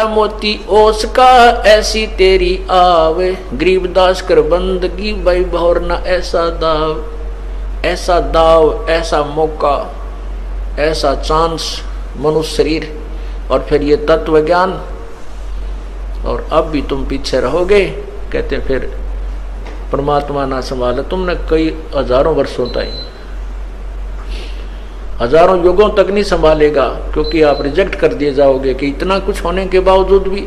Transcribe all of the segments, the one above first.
हीरा मोती ओस का ऐसी तेरी आवे, गरीबदास कर बंदगी भाई भौर न ऐसा दाव, ऐसा दाव, ऐसा मौका, ऐसा चांस मनुष्य शरीर, और फिर ये तत्व ज्ञान, और अब भी तुम पीछे रहोगे। कहते फिर परमात्मा ना संभाले तुमने कई हजारों वर्षों तक, हजारों युगों तक नहीं संभालेगा, क्योंकि आप रिजेक्ट कर दिए जाओगे कि इतना कुछ होने के बावजूद भी,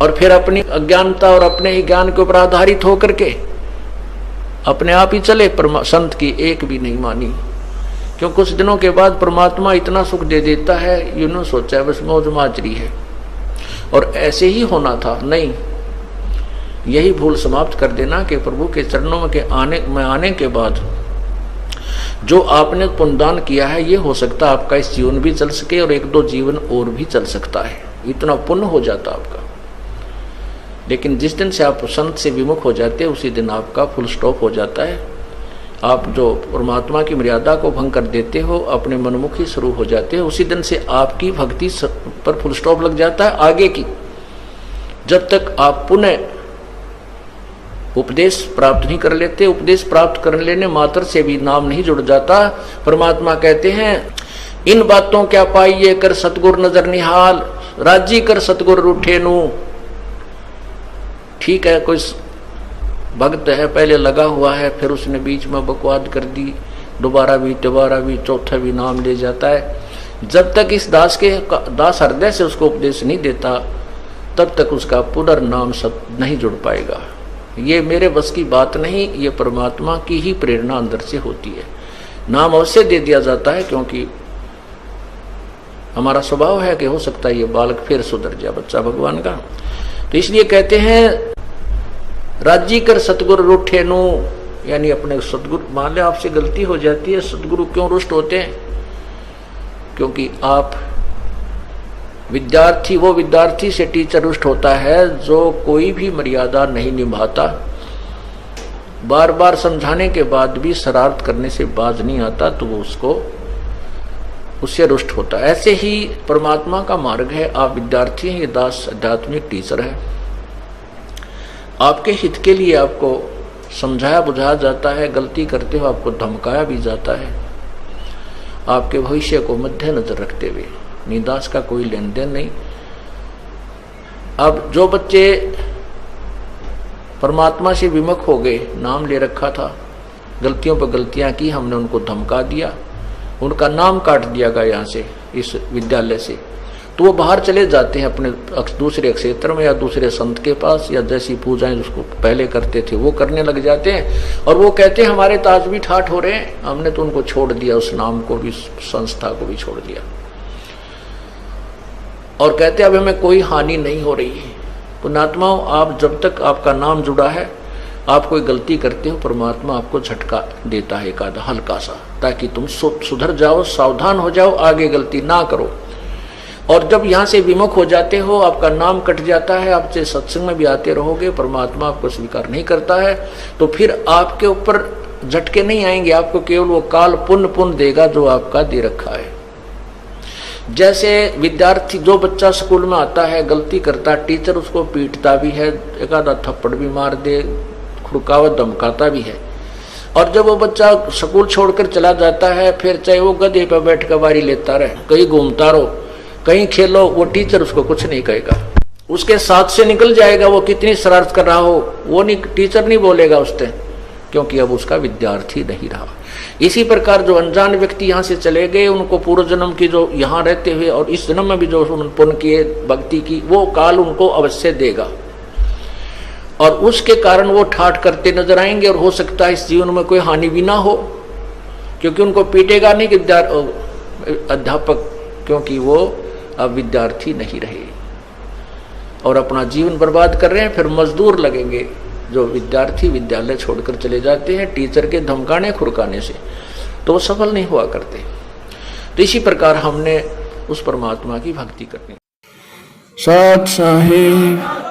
और फिर अपनी अज्ञानता और अपने ही ज्ञान के ऊपर आधारित होकर के अपने आप ही चले, संत की एक भी नहीं मानी। क्यों कुछ दिनों के बाद परमात्मा इतना सुख दे देता है, यूं सोचा बस मौज माजरी है और ऐसे ही होना था, नहीं, यही भूल समाप्त कर देना कि प्रभु के चरणों के आने के बाद जो आपने पुण्यदान किया है, ये हो सकता है आपका इस जीवन भी चल सके और एक दो जीवन और भी चल सकता है, इतना पुण्य हो जाता आपका। लेकिन जिस दिन से आप संत से विमुख हो जाते हैं उसी दिन आपका फुल स्टॉप हो जाता है। आप जो परमात्मा की मर्यादा को भंग कर देते हो, अपने मनमुखी शुरू हो जाते हो, उसी दिन से आपकी भक्ति पर फुल स्टॉप लग जाता है आगे की। जब तक आप पुनः उपदेश प्राप्त नहीं कर लेते, उपदेश प्राप्त कर लेने मात्र से भी नाम नहीं जुड़ जाता। परमात्मा कहते हैं इन बातों क्या पाइए कर सतगुर नजर निहाल, राजी कर सतगुर रूठे नू। ठीक है, कोई भक्त है पहले लगा हुआ है, फिर उसने बीच में बकवाद कर दी, दोबारा भी चौथा भी नाम ले जाता है। जब तक इस दास हृदय से उसको उपदेश नहीं देता, तब तक उसका पुनर्नाम सब नहीं जुड़ पाएगा। ये मेरे बस की बात नहीं, ये परमात्मा की ही प्रेरणा अंदर से होती है। नाम अवश्य दे दिया जाता है, क्योंकि हमारा स्वभाव है कि हो सकता है ये बालक फिर सुधर जाए, बच्चा भगवान का। तो इसलिए कहते हैं राजी कर सतगुरु रूठे नु, यानी अपने सतगुरु, मान ले आपसे गलती हो जाती है, सतगुरु क्यों रुष्ट होते हैं? क्योंकि आप वो विद्यार्थी से टीचर रुष्ट होता है जो कोई भी मर्यादा नहीं निभाता, बार बार समझाने के बाद भी शरारत करने से बाज नहीं आता, तो वो उससे रुष्ट होता है। ऐसे ही परमात्मा का मार्ग है, आप विद्यार्थी हैं, ये दास आध्यात्मिक टीचर है। आपके हित के लिए आपको समझाया बुझाया जाता है, गलती करते हो आपको धमकाया भी जाता है, आपके भविष्य को मद्देनजर रखते हुए। निदास का कोई लेन देन नहीं। अब जो बच्चे परमात्मा से विमुख हो गए, नाम ले रखा था, गलतियों पर गलतियां की, हमने उनको धमका दिया, उनका नाम काट दिया गया यहाँ से, इस विद्यालय से, तो वो बाहर चले जाते हैं अपने दूसरे क्षेत्र में या दूसरे संत के पास, या जैसी पूजाएं उसको पहले करते थे वो करने लग जाते हैं। और वो कहते हैं हमारे ताज भी ठाठ हो रहे हैं, हमने तो उनको छोड़ दिया, उस नाम को भी, संस्था को भी छोड़ दिया, और कहते अब हमें कोई हानि नहीं हो रही है। पुण्यात्माओं, आप जब तक आपका नाम जुड़ा है, आप कोई गलती करते हो, परमात्मा आपको झटका देता है एक आधा हल्का सा, ताकि तुम सुधर जाओ, सावधान हो जाओ, आगे गलती ना करो। और जब यहाँ से विमुख हो जाते हो, आपका नाम कट जाता है, आप चाहे सत्संग में भी आते रहोगे, परमात्मा आपको स्वीकार नहीं करता है, तो फिर आपके ऊपर झटके नहीं आएंगे, आपको केवल वो काल पुण्य देगा जो आपका दे रखा है। जैसे विद्यार्थी, जो बच्चा स्कूल में आता है, गलती करता है, टीचर उसको पीटता भी है, एक आधा थप्पड़ भी मार दे, खुड़कावट धमकाता भी है, और जब वो बच्चा स्कूल छोड़कर चला जाता है, फिर चाहे वो गधे पर बैठ कर बारी लेता रहे, कहीं घूमता रहो, कहीं खेलो, वो टीचर उसको कुछ नहीं कहेगा, उसके साथ से निकल जाएगा। वो कितनी शरारत कर रहा हो, वो नहीं, टीचर नहीं बोलेगा उससे, क्योंकि अब उसका विद्यार्थी नहीं रहा। इसी प्रकार जो अनजान व्यक्ति यहाँ से चले गए, उनको पूर्व जन्म की जो यहाँ रहते हुए और इस जन्म में भी जो पुण्य किए, भक्ति की, वो काल उनको अवश्य देगा, और उसके कारण वो ठाठ करते नजर आएंगे, और हो सकता है इस जीवन में कोई हानि भी ना हो, क्योंकि उनको पीटेगा नहीं अध्यापक, क्योंकि वो अब विद्यार्थी नहीं रहे और अपना जीवन बर्बाद कर रहे हैं। फिर मजदूर लगेंगे जो विद्यार्थी विद्यालय छोड़कर चले जाते हैं टीचर के धमकाने खुरकाने से, तो वो सफल नहीं हुआ करते। तो इसी प्रकार हमने उस परमात्मा की भक्ति करनी। सत साहिब